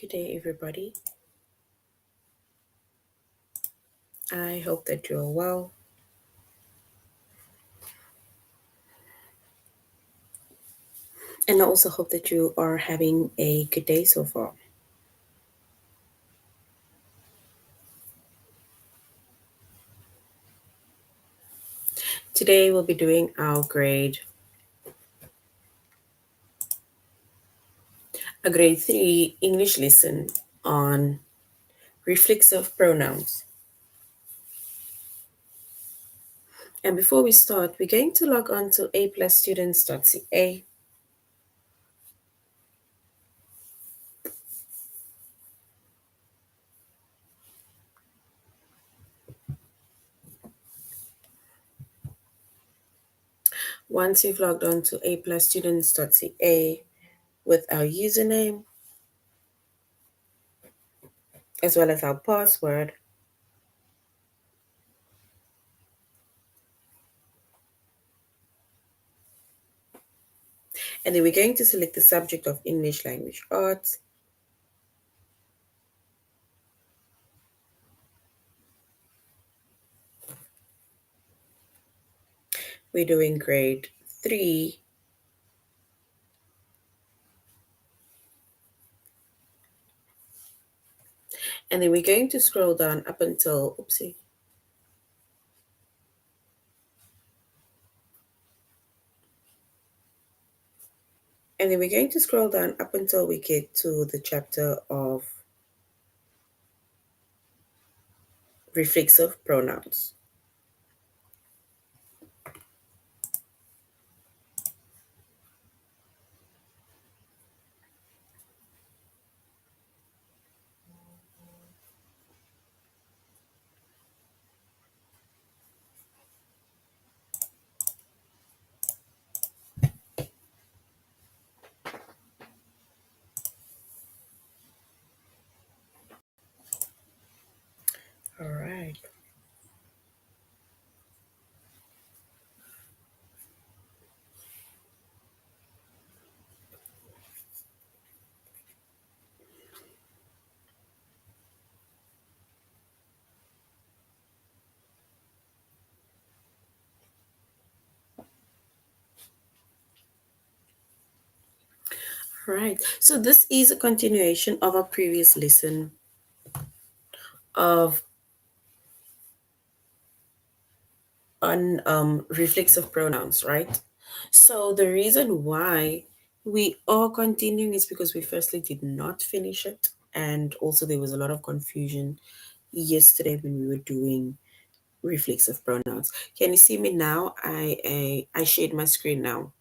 Good day, everybody. I hope that you're well. And I also hope that you are having a good day so far. Today, we'll be doing our grade 3 English lesson on reflexive pronouns. And before we start, we're going to log on to aplusstudents.ca. Once you've logged on to aplusstudents.ca with our username as well as our password, and then we're going to select the subject of English language arts. We're doing grade 3. And then we're going to scroll down up until, oopsie. And then we're going to scroll down up until we get to the chapter of reflexive pronouns. All right. All right. So this is a continuation of our previous lesson of on reflexive pronouns, right? So the reason why we are continuing is because we firstly did not finish it, and also there was a lot of confusion yesterday when we were doing reflexive pronouns. Can you see me now? I shared my screen now.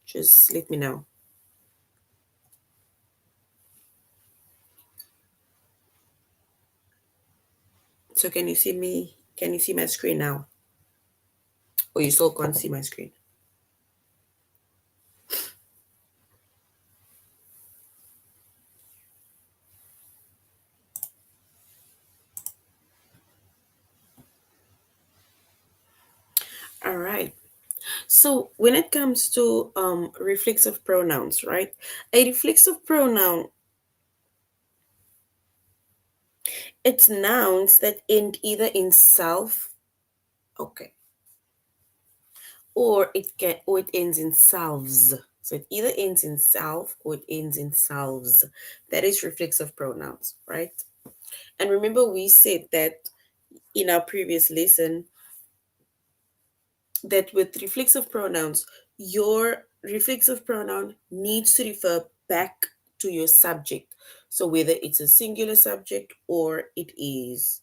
Just let me know. So can you see me? Can you see my screen now? Or you still can't see my screen? All right. So when it comes to reflexive pronouns, right? A reflexive pronoun, it's nouns that end either in self, okay, or it ends in selves. So it either ends in self or it ends in selves. That is reflexive pronouns, right? And remember, we said that in our previous lesson that with reflexive pronouns, your reflexive pronoun needs to refer back to your subject. So whether it's a singular subject or it is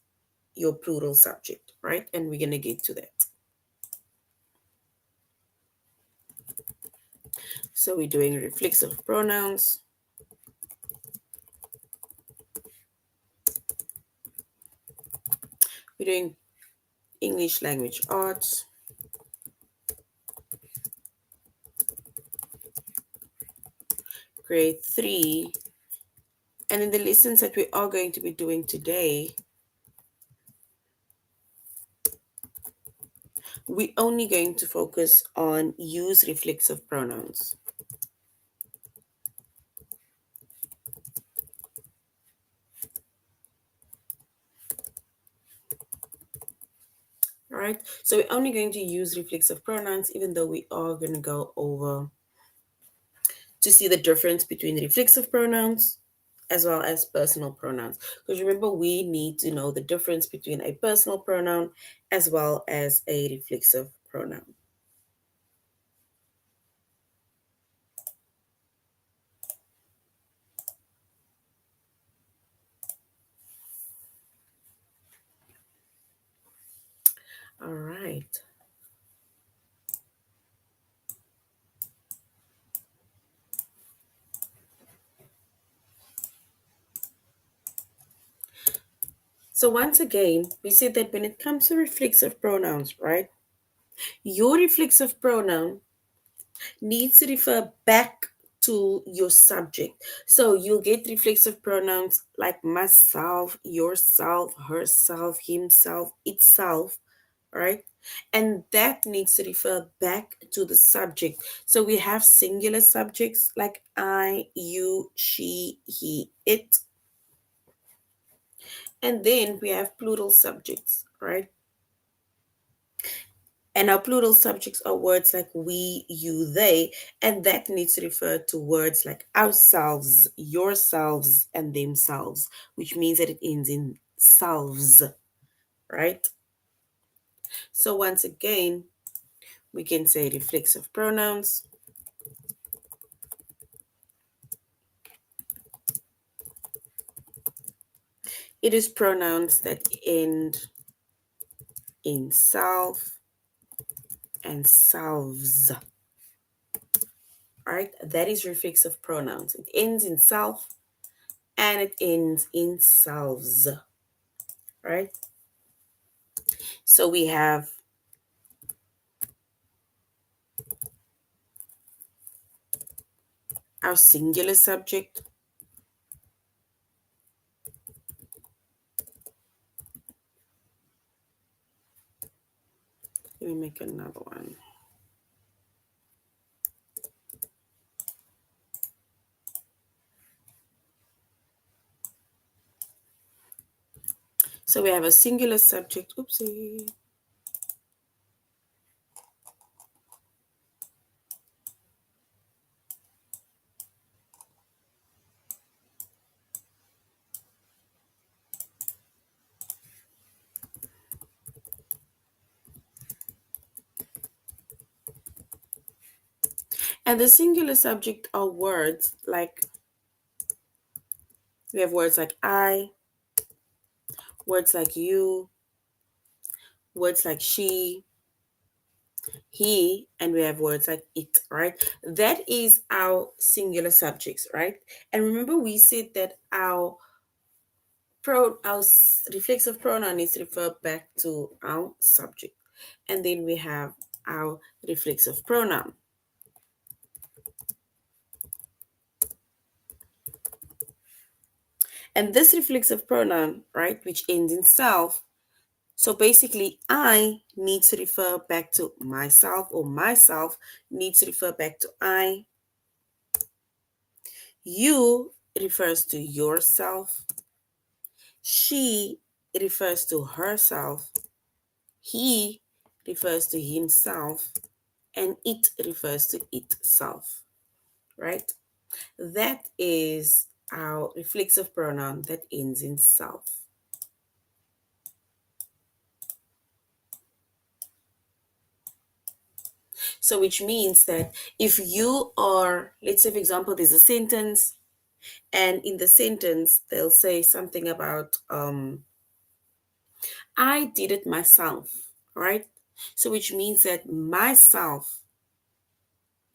your plural subject, right? And we're going to get to that. So we're doing reflexive pronouns. We're doing English language arts. Grade 3. And in the lessons that we are going to be doing today, we're only going to focus on use reflexive pronouns. All right. So we're only going to use reflexive pronouns, even though we are going to go over to see the difference between reflexive pronouns as well as personal pronouns. Because remember, we need to know the difference between a personal pronoun as well as a reflexive pronoun. All right. So once again, we said that when it comes to reflexive pronouns, right? Your reflexive pronoun needs to refer back to your subject. So you'll get reflexive pronouns like myself, yourself, herself, himself, itself, right? And that needs to refer back to the subject. So we have singular subjects like I, you, she, he, it. And then we have plural subjects, right? And our plural subjects are words like we, you, they, and that needs to refer to words like ourselves, yourselves, and themselves, which means that it ends in selves, right? So once again, we can say reflexive pronouns. It is pronouns that end in self and selves, right? That is reflexive pronouns. It ends in self and it ends in selves, right? So we have our singular subject. Let me make another one. So we have a singular subject. Oopsie. And the singular subject are words like, we have words like I, words like you, words like she, he, and we have words like it, right? That is our singular subjects, right? And remember, we said that our reflexive pronoun is referred back to our subject. And then we have our reflexive pronoun. And this reflexive pronoun, right, which ends in self, so basically, I needs to refer back to myself, or myself needs to refer back to I. You refers to yourself. She refers to herself. He refers to himself. And it refers to itself, right? That is our reflexive pronoun that ends in self. So, which means that if you are, let's say, for example, there's a sentence, and in the sentence, they'll say something about, I did it myself, right? So, which means that myself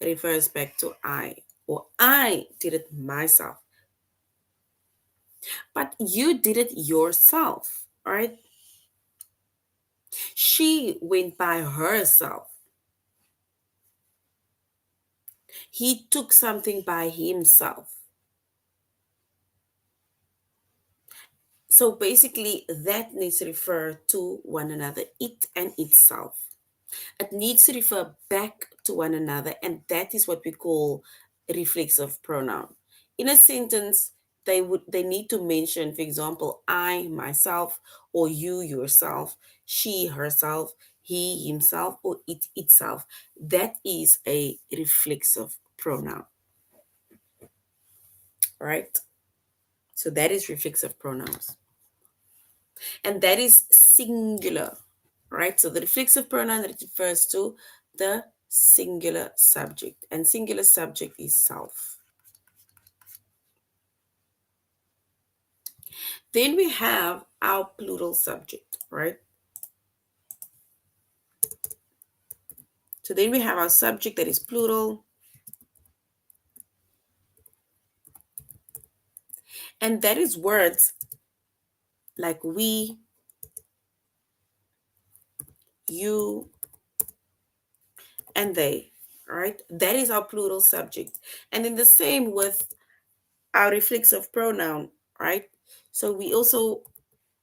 refers back to I, or I did it myself. But you did it yourself, right? She went by herself. He took something by himself. So basically, that needs to refer to one another, it and itself. It needs to refer back to one another, and that is what we call reflexive pronoun. In a sentence, they need to mention, for example, I myself, or you yourself, she herself, he himself, or it itself. That is a reflexive pronoun, right? So that is reflexive pronouns, and that is singular, right? So the reflexive pronoun that it refers to the singular subject, and singular subject is self. Then we have our plural subject, right? So then we have our subject that is plural, and that is words like we, you, and they, right? That is our plural subject. And then the same with our reflexive pronoun, right? So we also,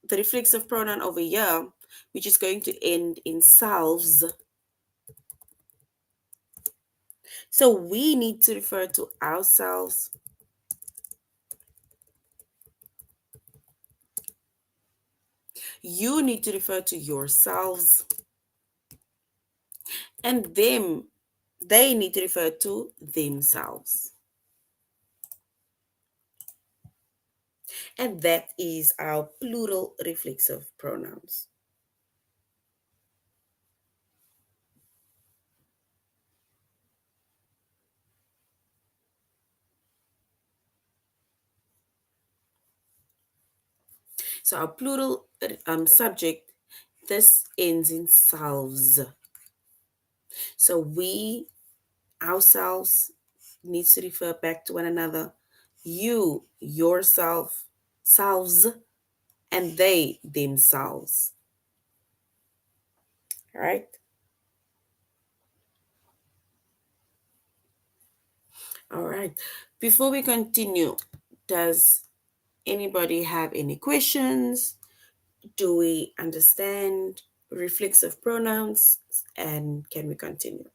the reflexive pronoun over here, which is going to end in selves. So we need to refer to ourselves. You need to refer to yourselves. And them, they need to refer to themselves. And that is our plural reflexive pronouns. So our plural subject, this ends in selves. So we, ourselves, needs to refer back to one another. You, yourself, selves, and they, themselves. All right. All right. Before we continue, does anybody have any questions? Do we understand reflexive pronouns? And can we continue?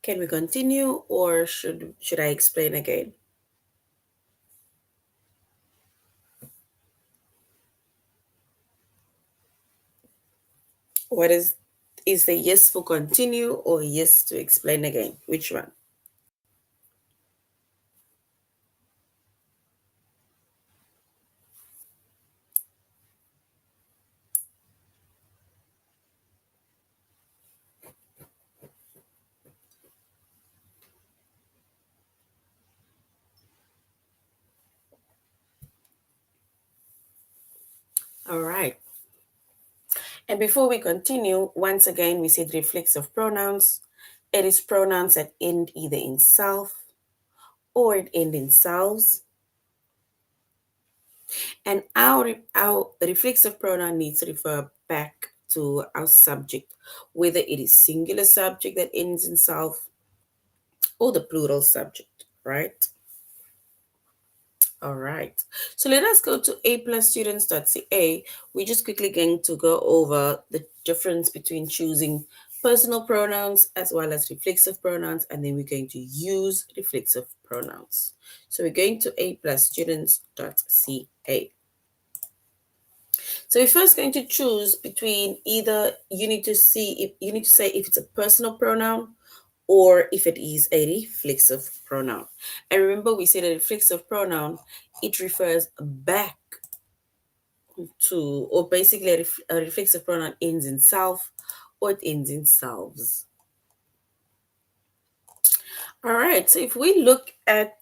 Can we continue, or should I explain again? What is the yes for continue or yes to explain again? Which one? All right. And before we continue, once again, we said reflexive pronouns. It is pronouns that end either in self or it end in selves. And our reflexive pronoun needs to refer back to our subject, whether it is singular subject that ends in self or the plural subject, right? All right. So let us go to aplusstudents.ca. We're just quickly going to go over the difference between choosing personal pronouns as well as reflexive pronouns, and then we're going to use reflexive pronouns. So we're going to aplusstudents.ca. So we're first going to choose between either you need to see if you need to say if it's a personal pronoun or if it is a reflexive pronoun. And remember, we said a reflexive pronoun, it refers back to, or basically a reflexive pronoun ends in self or it ends in selves. All right, so if we look at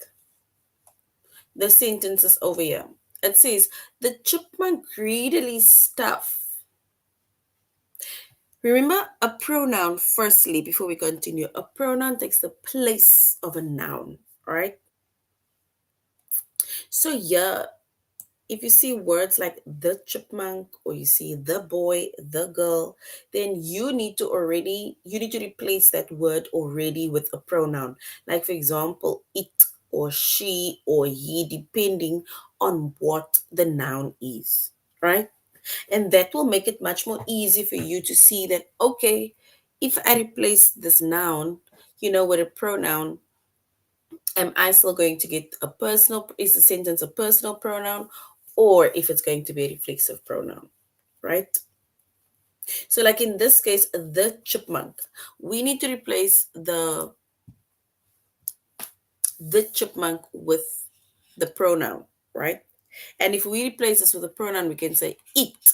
the sentences over here, it says, the chipmunk greedily stuffed. Remember a pronoun, firstly, before we continue, a pronoun takes the place of a noun, all right? So, yeah, if you see words like the chipmunk or you see the boy, the girl, then you need to replace that word already with a pronoun. Like for example, it or she or he, depending on what the noun is, right? And that will make it much more easy for you to see that, okay, if I replace this noun, with a pronoun, am I still going to get is the sentence a personal pronoun, or if it's going to be a reflexive pronoun, right? So, like in this case, the chipmunk, we need to replace the chipmunk with the pronoun, right? And if we replace this with a pronoun, we can say it.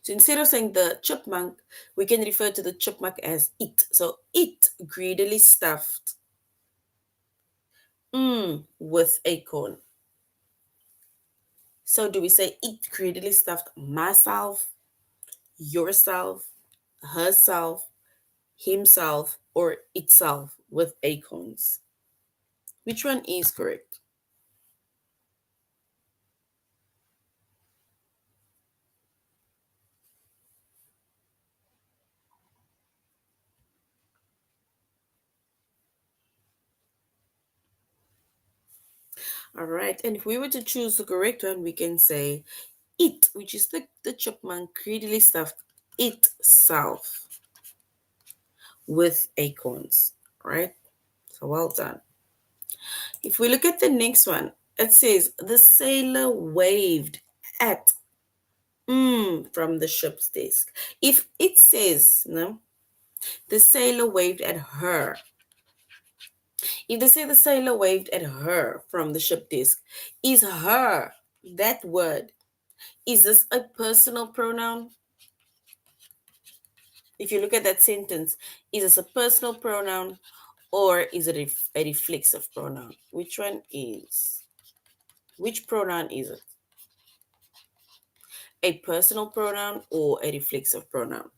So instead of saying the chipmunk, we can refer to the chipmunk as it. So it greedily stuffed with acorn. So do we say it greedily stuffed myself, yourself, herself, himself, or itself with acorns? Which one is correct? All right. And if we were to choose the correct one, we can say it, which is the chipmunk greedily stuffed itself with acorns. Right? So well done. If we look at the next one, it says the sailor waved at from the ship's desk. If it says no, the sailor waved at her. If they say the sailor waved at her from the ship desk, is her that word? Is this a personal pronoun? If you look at that sentence, is this a personal pronoun or is it a reflexive pronoun? Which one is? Which pronoun is it? A personal pronoun or a reflexive pronoun?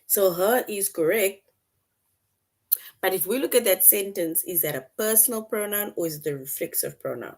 So her is correct. But if we look at that sentence, is that a personal pronoun or is it a reflexive pronoun?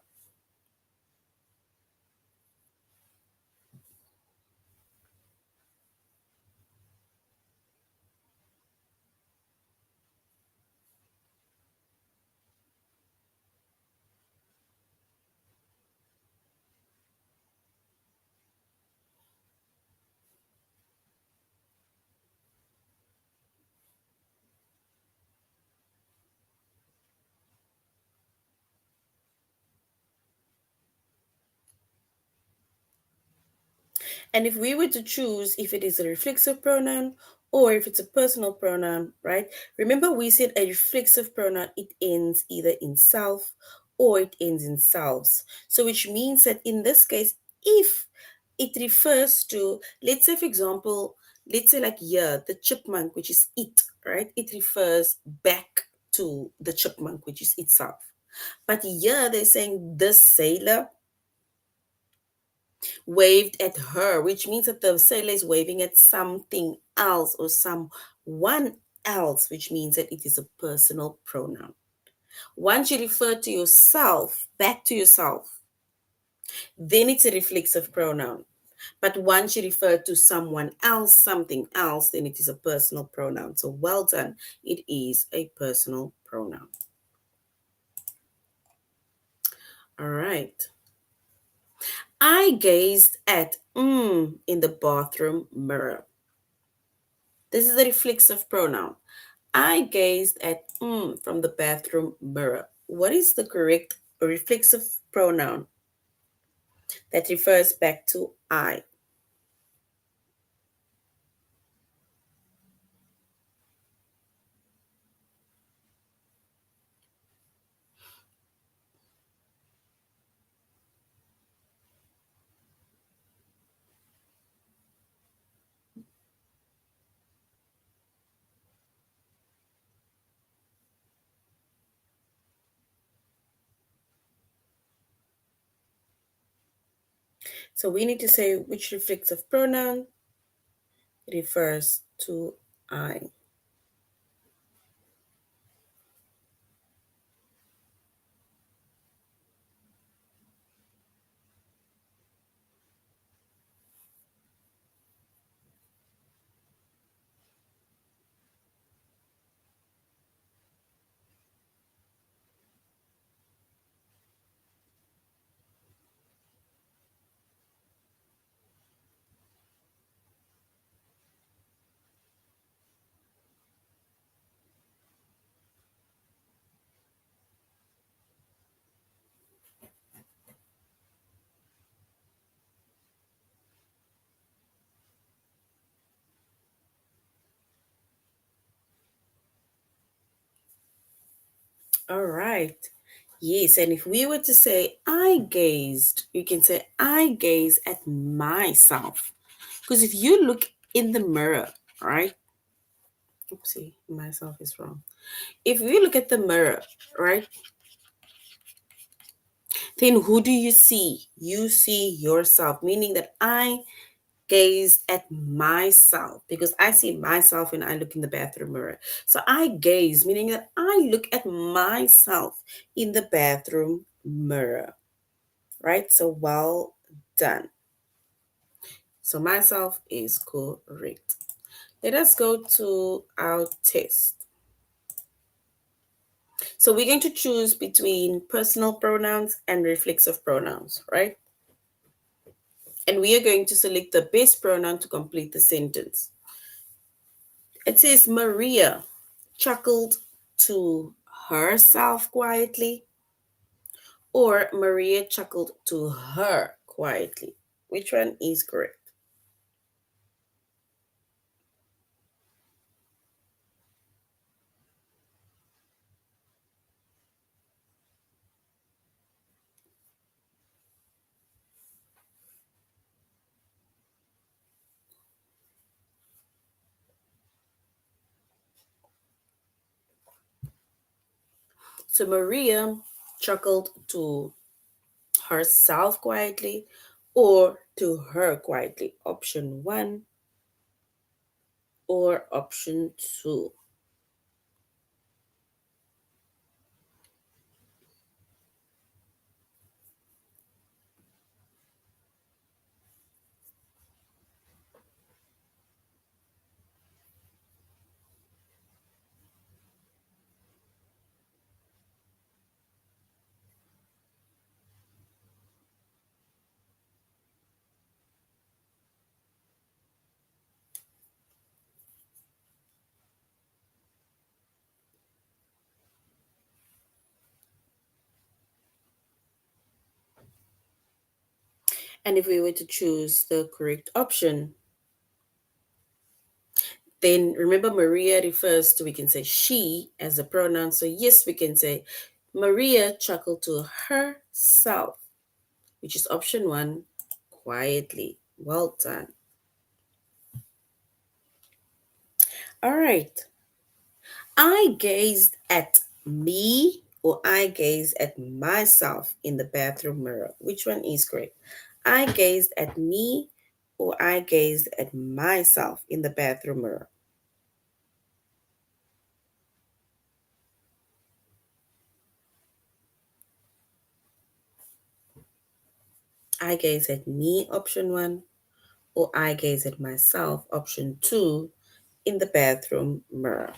And if we were to choose if it is a reflexive pronoun or if it's a personal pronoun, right? Remember, we said a reflexive pronoun, it ends either in self or it ends in selves. So, which means that in this case, if it refers to, let's say, for example, let's say like here, the chipmunk, which is it, right? It refers back to the chipmunk, which is itself. But here they're saying the sailor waved at her, which means that the sailor is waving at something else or someone else, which means that it is a personal pronoun. Once you refer to yourself, back to yourself, then it's a reflexive pronoun. But once you refer to someone else, something else, then it is a personal pronoun. So well done. It is a personal pronoun. All right. I gazed at in the bathroom mirror. This is a reflexive pronoun. I gazed at from the bathroom mirror. What is the correct reflexive pronoun that refers back to I? So we need to say which reflexive pronoun refers to I. All right. Yes, and if we were to say I gazed, you can say I gaze at myself. Because if you look in the mirror, right? Oopsie, myself is wrong. If we look at the mirror, right, then who do you see? You see yourself, meaning that I gaze at myself because I see myself when I look in the bathroom mirror. So I gaze, meaning that I look at myself in the bathroom mirror, right? So well done. So myself is correct. Let us go to our test. So we're going to choose between personal pronouns and reflexive pronouns, right? And we are going to select the best pronoun to complete the sentence. It says Maria chuckled to herself quietly, or Maria chuckled to her quietly. Which one is correct? So Maria chuckled to herself quietly or to her quietly. Option one or option two. And if we were to choose the correct option, then remember Maria refers to, we can say she as a pronoun. So yes, we can say Maria chuckled to herself, which is option one, quietly. Well done. All right. I gazed at me or I gazed at myself in the bathroom mirror. Which one is correct? I gazed at me or I gazed at myself in the bathroom mirror. I gaze at me, option one, or I gaze at myself, option two, in the bathroom mirror.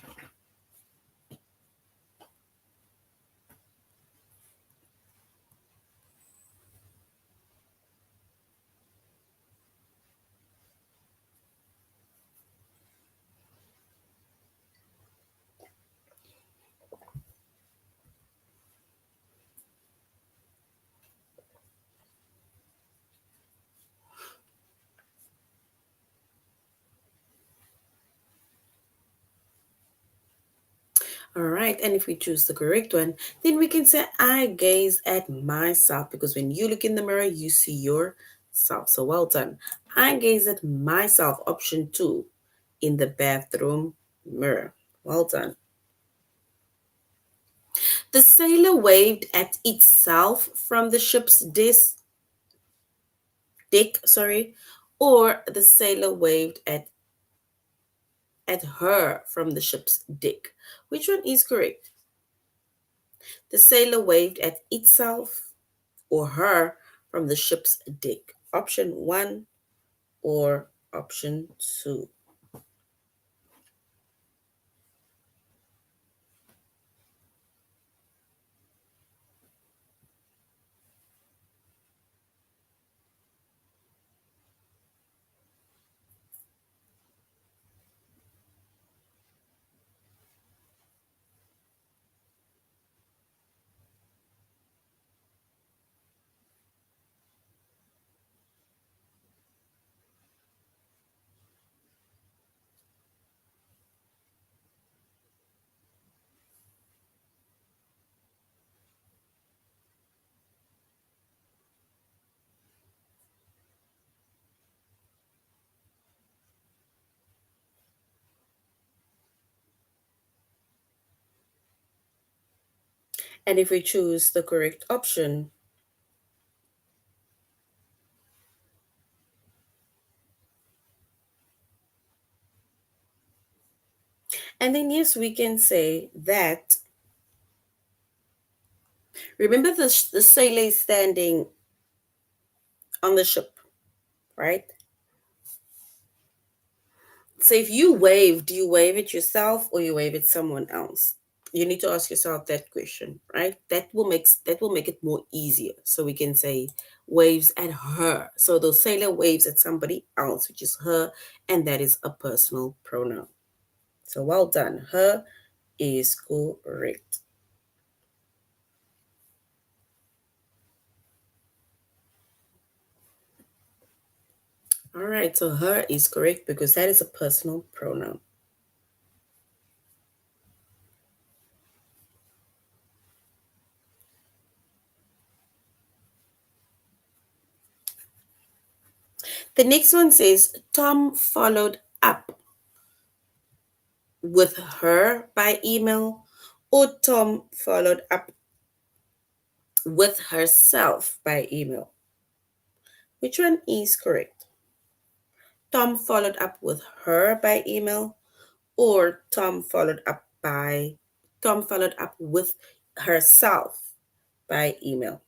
All right, and if we choose the correct one, then we can say I gaze at myself because when you look in the mirror, you see yourself. So well done. I gaze at myself, option two, in the bathroom mirror. Well done. The sailor waved at itself from the ship's deck. dick, sorry, or the sailor waved at her from the ship's deck. Which one is correct? The sailor waved at itself or her from the ship's deck. Option 1 or option 2. And if we choose the correct option, and then yes, we can say that, remember the sailor is standing on the ship, right? So if you wave, do you wave it yourself or you wave it someone else? You need to ask yourself that question, right? That will make it more easier. So we can say waves at her. So the sailor waves at somebody else, which is her, and that is a personal pronoun. So well done. Her is correct. All right, so her is correct because that is a personal pronoun. The next one says Tom followed up with her by email, or Tom followed up with herself by email. Which one is correct? Tom followed up with her by email, or Tom followed up with herself by email.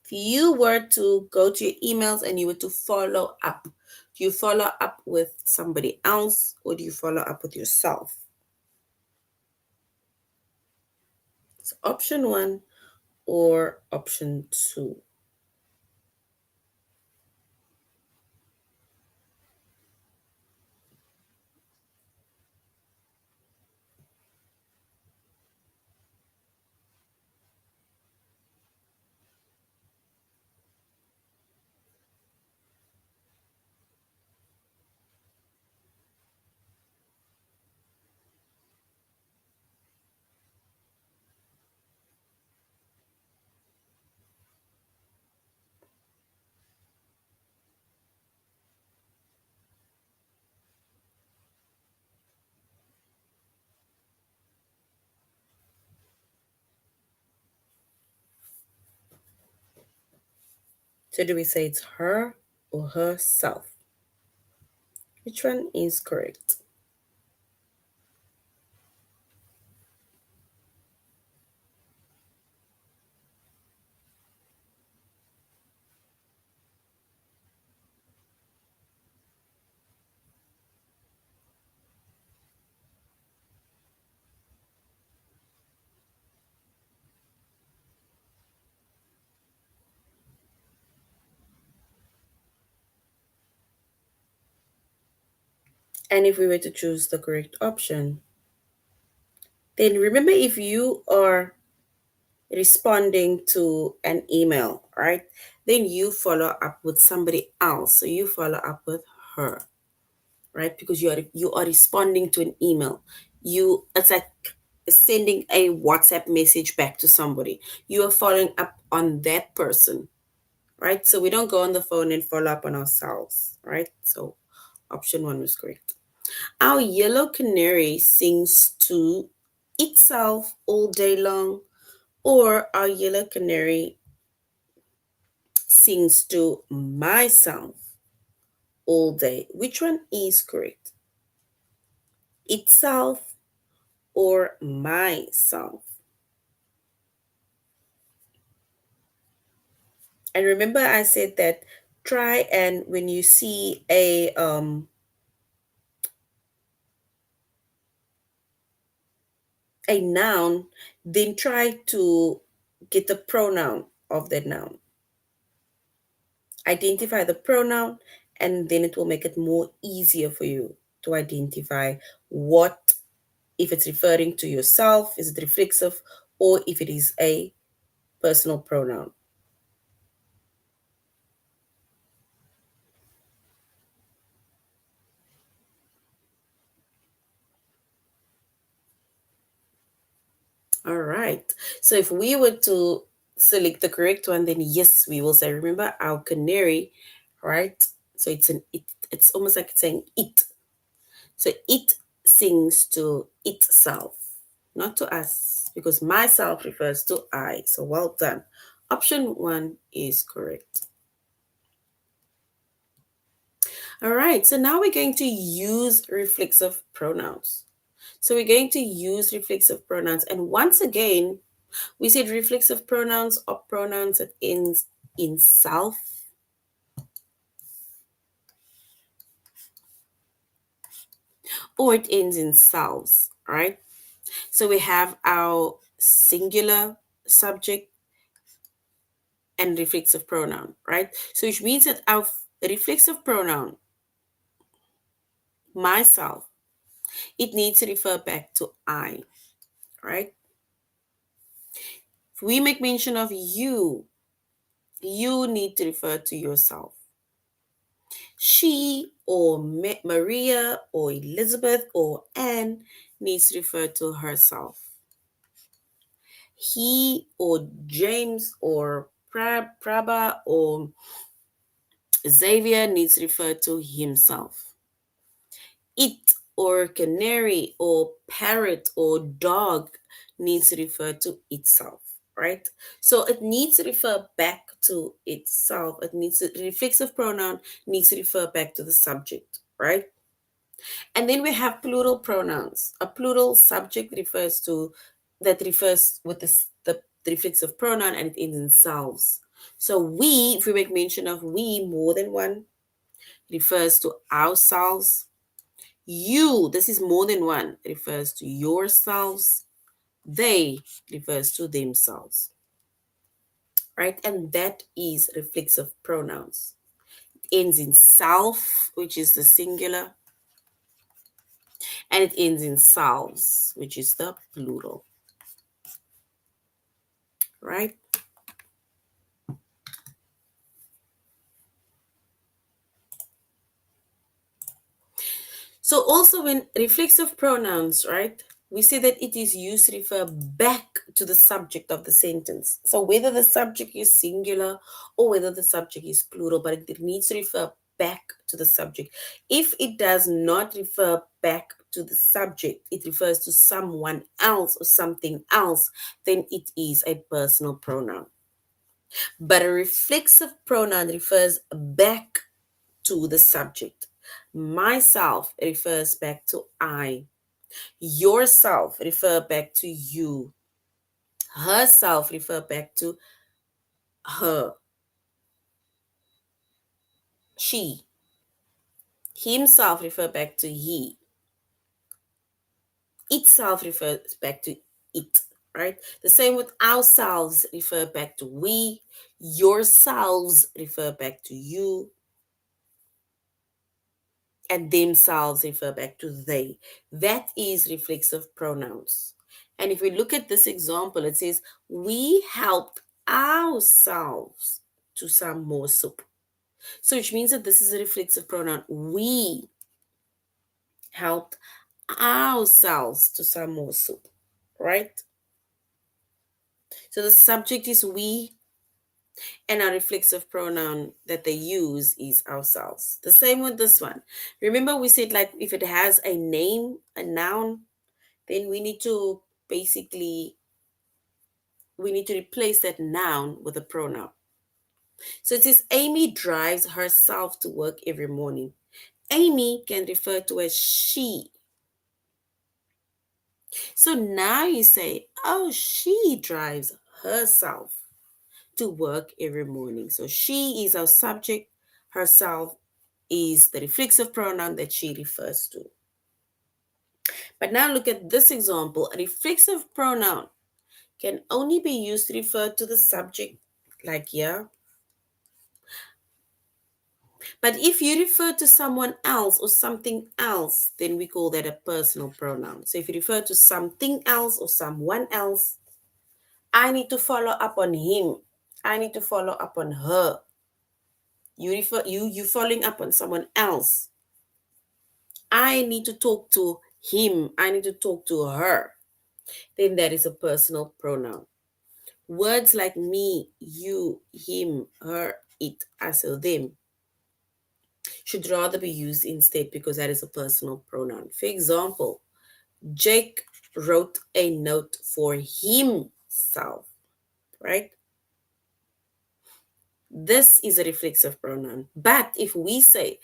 If you were to go to your emails and you were to follow up, do you follow up with somebody else or do you follow up with yourself? It's option 1 or option 2. So do we say it's her or herself? Which one is correct? And if we were to choose the correct option, then remember, if you are responding to an email, right? Then you follow up with somebody else. So you follow up with her, right? Because you are responding to an email. It's like sending a WhatsApp message back to somebody. You are following up on that person, right? So we don't go on the phone and follow up on ourselves, right? So option 1 was correct. Our yellow canary sings to itself all day long, or our yellow canary sings to myself all day. Which one is correct? Itself or myself? And remember I said that try and when you see a noun, then try to get the pronoun of that noun. Identify the pronoun, and then it will make it more easier for you to identify what, if it's referring to yourself, is it reflexive, or if it is a personal pronoun. All right. So if we were to select the correct one, then yes, we will say, remember our canary, right? So it's almost like it's saying it. So it sings to itself, not to us, because myself refers to I. So well done. Option one is correct. All right, so now we're going to use reflexive pronouns. So we're going to use reflexive pronouns. And once again, we said reflexive pronouns are pronouns that ends in self or it ends in selves, right? So we have our singular subject and reflexive pronoun, right? So which means that our reflexive pronoun, myself, it needs to refer back to I, right? If we make mention of you need to refer to yourself. She or Maria or Elizabeth or Anne needs to refer to herself. He or James or Prabha or Xavier needs to refer to himself. It or canary or parrot or dog needs to refer to itself, right? So it needs to refer back to itself. It needs to reflexive pronoun needs to refer back to the subject, right? And then we have plural pronouns. A plural subject refers to that refers with the reflexive pronoun and it ends in selves. So we, if we make mention of we more than one, refers to ourselves. You, this is more than one, refers to yourselves. They refers to themselves, right? And that is reflexive pronouns. It ends in self, which is the singular, and it ends in selves, which is the plural, right? So also when reflexive pronouns, right? We say that it is used to refer back to the subject of the sentence. So whether the subject is singular or whether the subject is plural, but it needs to refer back to the subject. If it does not refer back to the subject, it refers to someone else or something else, then it is a personal pronoun. But a reflexive pronoun refers back to the subject. Myself refers back to I. Yourself refer back to you. Herself refer back to her. She. Himself refer back to he. Itself refers back to it. Right? The same with ourselves refer back to we. Yourselves refer back to you. And themselves refer back to they. That is reflexive pronouns. And if we look at this example, it says, we helped ourselves to some more soup. So which means that this is a reflexive pronoun. We helped ourselves to some more soup, right? So the subject is we, and our reflexive pronoun that they use is ourselves. The same with this one. Remember, we said like if it has a name, a noun, then we need to replace that noun with a pronoun. So it says Amy drives herself to work every morning. Amy can refer to as she. So now you say, oh, she drives herself to work every morning. So she is our subject, herself is the reflexive pronoun that she refers to. But now look at this example. A reflexive pronoun can only be used to refer to the subject, like here. But if you refer to someone else or something else, then we call that a personal pronoun. So if you refer to something else or someone else, I need to follow up on him. I need to follow up on her. You following up on someone else. I need to talk to him. I need to talk to her. Then that is a personal pronoun. Words like me, you, him, her, it, us, or them should rather be used instead because that is a personal pronoun. For example, Jake wrote a note for himself, right? This is a reflexive pronoun. But if we say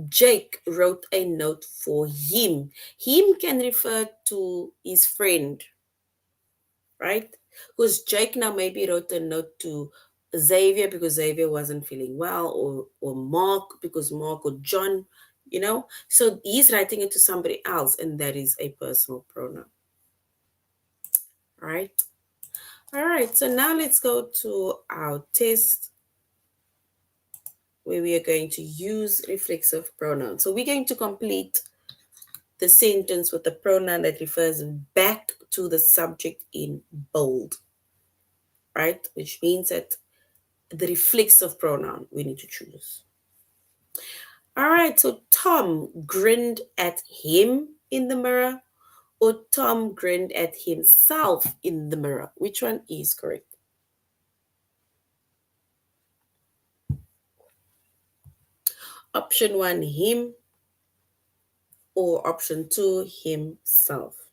Jake wrote a note for him can refer to his friend, right? Because Jake now maybe wrote a note to Xavier because Xavier wasn't feeling well, or Mark because Mark, or John, So he's writing it to somebody else, and that is a personal pronoun, right? All right, so now let's go to our test where we are going to use reflexive pronouns. So we're going to complete the sentence with the pronoun that refers back to the subject in bold, right? Which means that the reflexive pronoun we need to choose. All right, so Tom grinned at him in the mirror, or Tom grinned at himself in the mirror. Which one is correct? Option one, him, or option two, himself.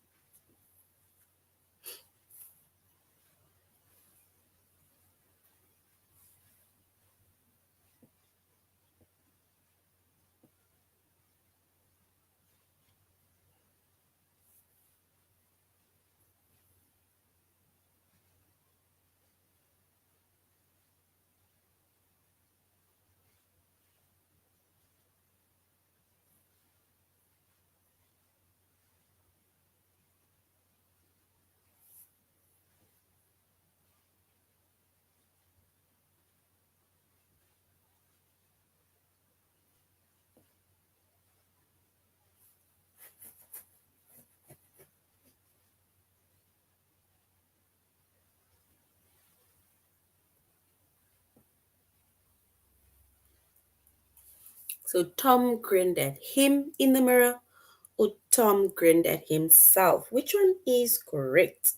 So Tom grinned at him in the mirror, or Tom grinned at himself. Which one is correct?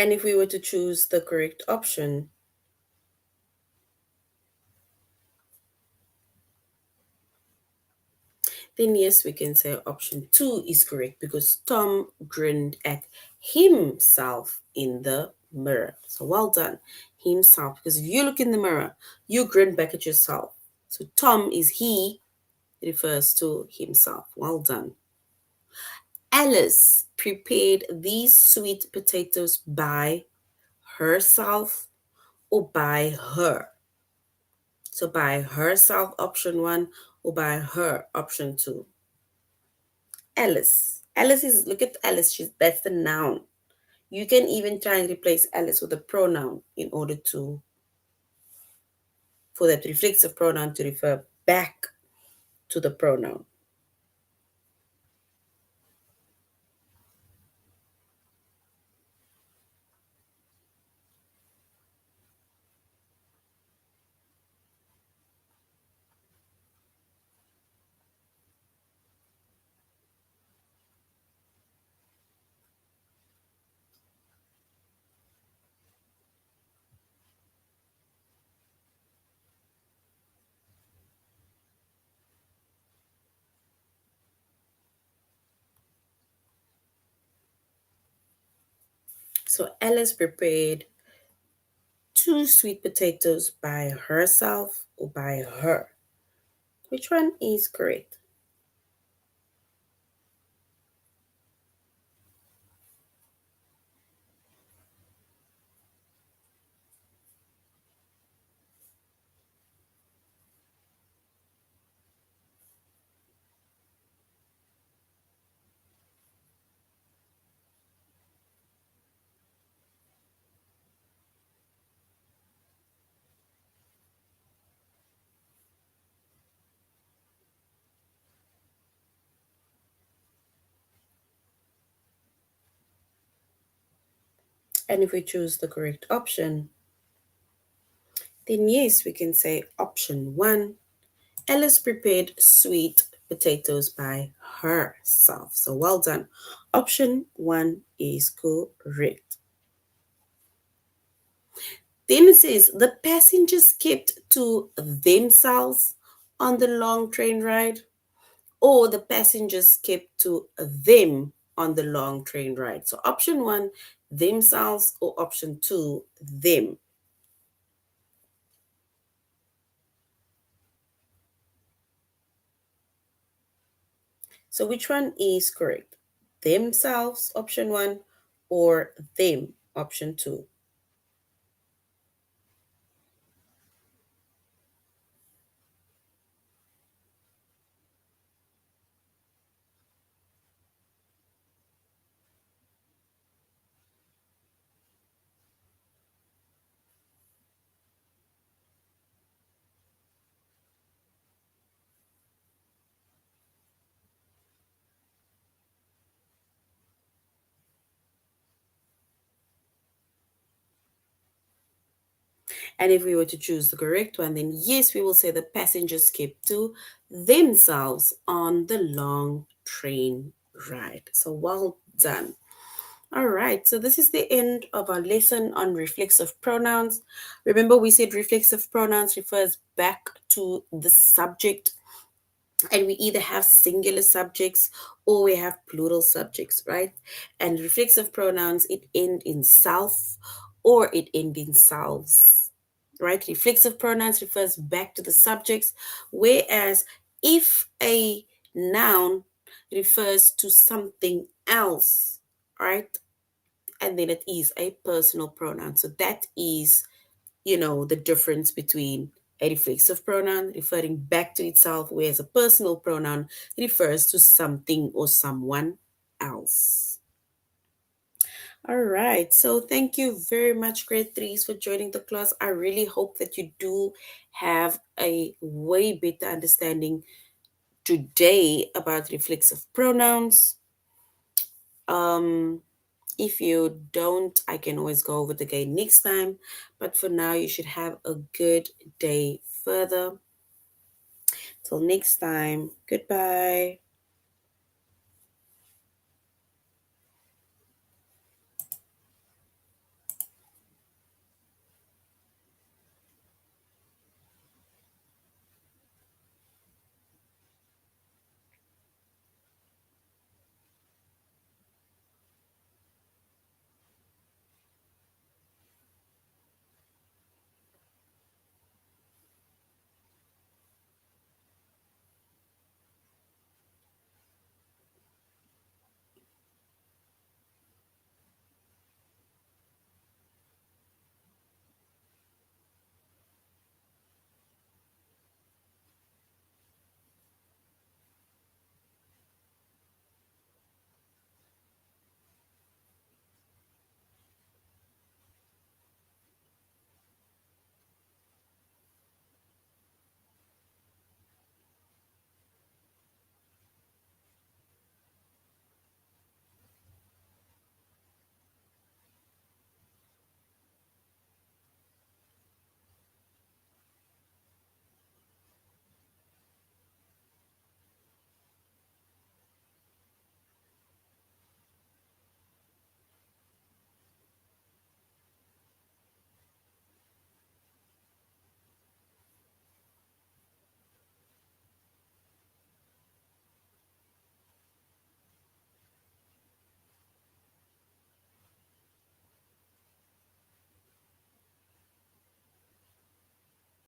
And if we were to choose the correct option, then yes, we can say option two is correct because Tom grinned at himself in the mirror. So well done, himself. Because if you look in the mirror, you grin back at yourself. So Tom is he, refers to himself. Well done. Alice prepared these sweet potatoes by herself or by her. So by herself, option one, or by her, option two. Alice. Alice is, look at Alice, that's the noun. You can even try and replace Alice with a pronoun in order for that reflexive pronoun to refer back to the pronoun. So Alice prepared two sweet potatoes by herself or by her. Which one is correct? And if we choose the correct option, then yes, we can say option one. Alice prepared sweet potatoes by herself. So well done. Option one is correct. Then it says the passengers kept to themselves on the long train ride, or the passengers kept to them on the long train ride. So option one, themselves, or option two, them. So which one is correct? Themselves, option one, or them, option two. And if we were to choose the correct one, then yes, we will say the passengers kept to themselves on the long train ride. So well done. All right, so this is the end of our lesson on reflexive pronouns. Remember, we said reflexive pronouns refers back to the subject, and we either have singular subjects or we have plural subjects, right? And reflexive pronouns, it end in self or it end in selves, right? Reflexive pronouns refers back to the subjects, whereas if a noun refers to something else, right, and then it is a personal pronoun. So that is, the difference between a reflexive pronoun referring back to itself, whereas a personal pronoun refers to something or someone else. All right. So thank you very much, grade threes, for joining the class. I really hope that you do have a way better understanding today about reflexive pronouns. Um, If you don't, I can always go over it again next time. But for now, you should have a good day further. Till next time, goodbye.